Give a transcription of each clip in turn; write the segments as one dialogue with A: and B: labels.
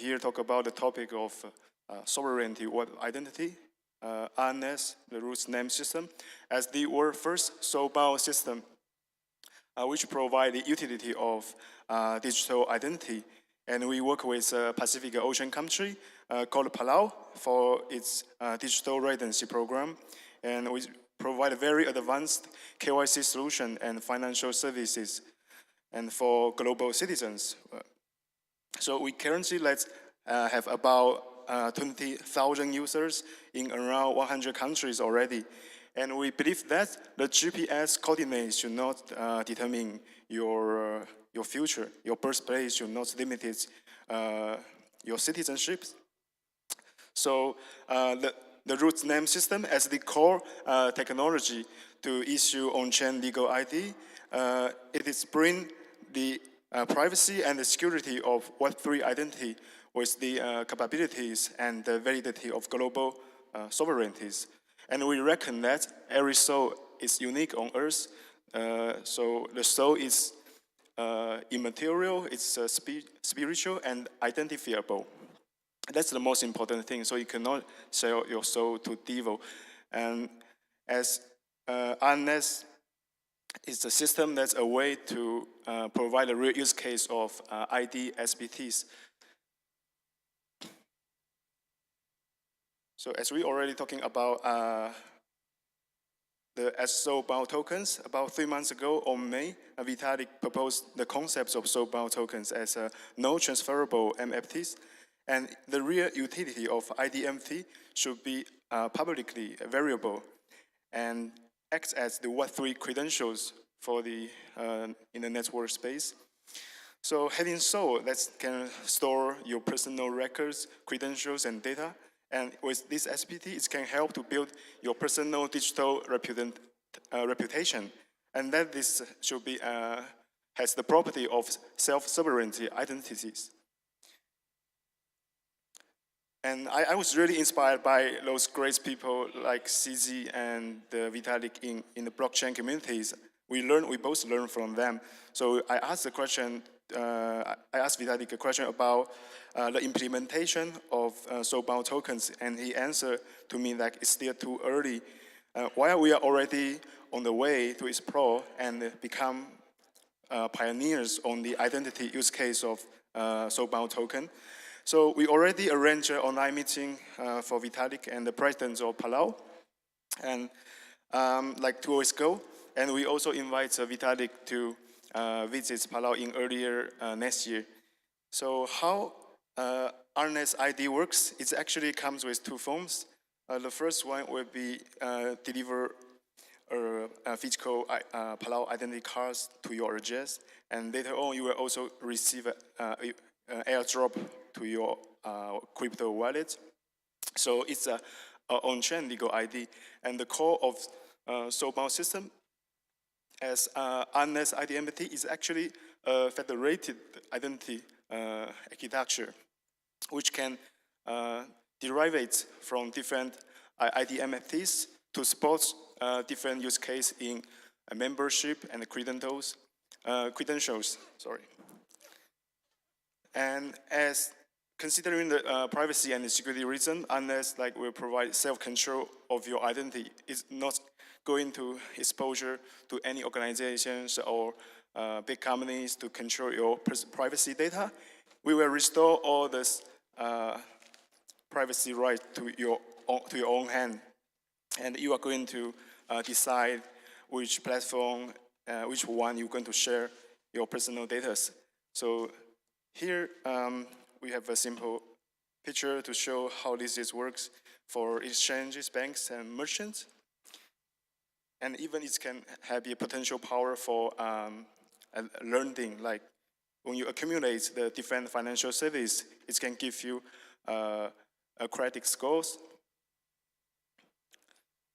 A: here talk about the topic of sovereignty web identity, RNS, the root name system, as the world's first soulbound system, which provide the utility of digital identity. And we work with a Pacific Ocean country called Palau for its digital residency program. And we provide a very advanced KYC solution and financial services and for global citizens. So we currently have about 20,000 users in around 100 countries already. And we believe that the GPS coordinates should not determine your future. Your birthplace should not limit your citizenship. So the root name system as the core technology to issue on-chain legal ID, it is bring the privacy and the security of Web3 identity with the capabilities and the validity of global sovereignties. And we reckon that every soul is unique on Earth. So the soul is immaterial, it's spiritual and identifiable. That's the most important thing. So you cannot sell your soul to devil. And as RNS is a system that's a way to provide a real use case of ID SBTs. So as we already talking about the Soulbound tokens, about 3 months ago on May, Vitalik proposed the concepts of Soulbound tokens as no transferable NFTs. And the real utility of ID NFT should be publicly variable and acts as the Web3 credentials for the in the network space. So having Soul that can store your personal records, credentials, and data. And with this SPT, it can help to build your personal digital reputation. And that this should be has the property of self-sovereignty identities. And I was really inspired by those great people like CZ and Vitalik in the blockchain communities. We both learn from them. So I asked Vitalik a question about the implementation of Soulbound tokens, and he answered to me that it's still too early. While we are already on the way to explore and become pioneers on the identity use case of Soulbound token. So we already arranged an online meeting for Vitalik and the president of Palau, and like 2 weeks ago. And we also invite Vitalik to visit Palau in earlier next year. So how RNS ID works, it actually comes with 2 forms. The first one will be deliver a physical Palau identity cards to your address, and later on you will also receive an airdrop to your crypto wallet. So it's a on-chain legal ID, and the core of Soulbound system as RNS ID NFT is actually a federated identity architecture, which can derive it from different ID NFTs to support different use case in membership and credentials. And as considering the privacy and the security reason, unless will provide self-control of your identity, it's not going to exposure to any organizations or big companies to control your privacy data. We will restore all this privacy right to your own hand, and you are going to decide which platform, which one you're going to share your personal data. So here we have a simple picture to show how this works for exchanges, banks, and merchants. And even it can have a potential power for learning, like when you accumulate the different financial service, it can give you a credit scores.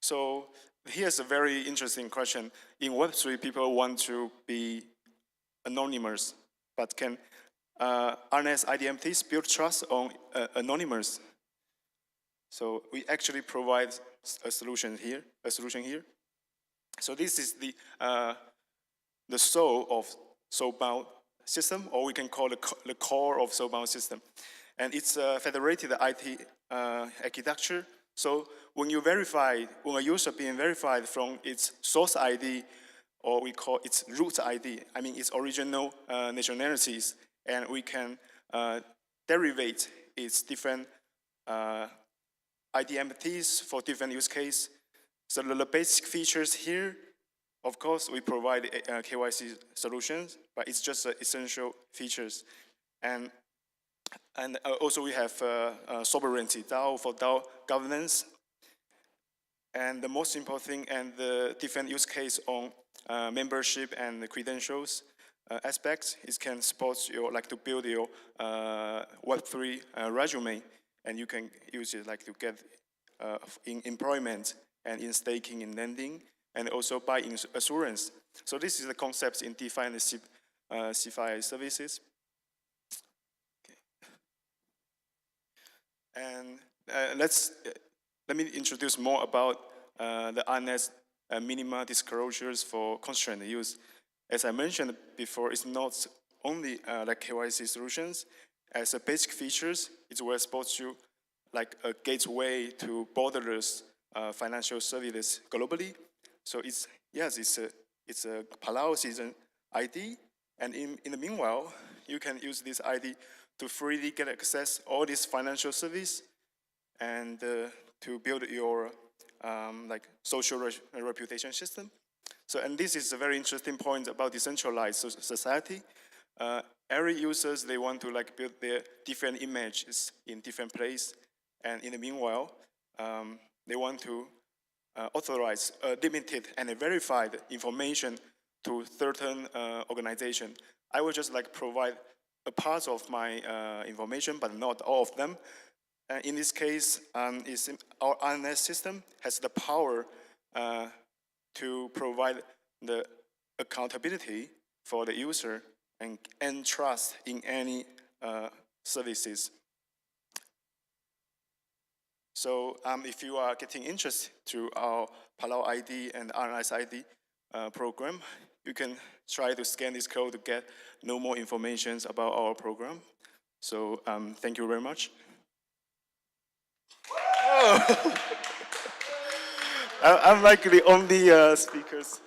A: So here's a very interesting question. In Web3, people want to be anonymous, but can RNS ID NFTs build trust on anonymous? So we actually provide a solution here. So this is the soul of Soulbound system, or we can call it the core of Soulbound system. and it's a federated IT architecture. So when you verify, when a user being verified from its source ID, or we call its root ID, I mean its original nationalities, and we can derivate its different IDMTs for different use case. So the basic features here, of course, we provide KYC solutions, but it's just essential features. And also we have sovereignty, DAO for DAO governance. And the most important thing, and the different use case on membership and the credentials aspects, is can support your, like to build your Web3 resume, and you can use it like to get in employment and in staking, in lending, and also buy assurance. So this is the concepts in DeFi and CeFi services. Okay. And let me introduce more about the RNS minima disclosures for constrained use. As I mentioned before, it's not only like KYC solutions. As a basic features, it will support you like a gateway to borderless financial services globally. So it's a Palau season ID, and in the meanwhile, you can use this ID to freely get access all these financial service and to build your like social reputation system. So, and this is a very interesting point about decentralized society. Every users, they want to like build their different images in different place, and in the meanwhile, they want to authorize limited and verified information to certain organization. I will just like provide a part of my information, but not all of them. In this case, our RNS system has the power to provide the accountability for the user and trust in any services. So if you are getting interested to our Palau ID and RNS ID program, you can try to scan this code to get no more information about our program. So thank you very much. Oh. I'm like the only speakers.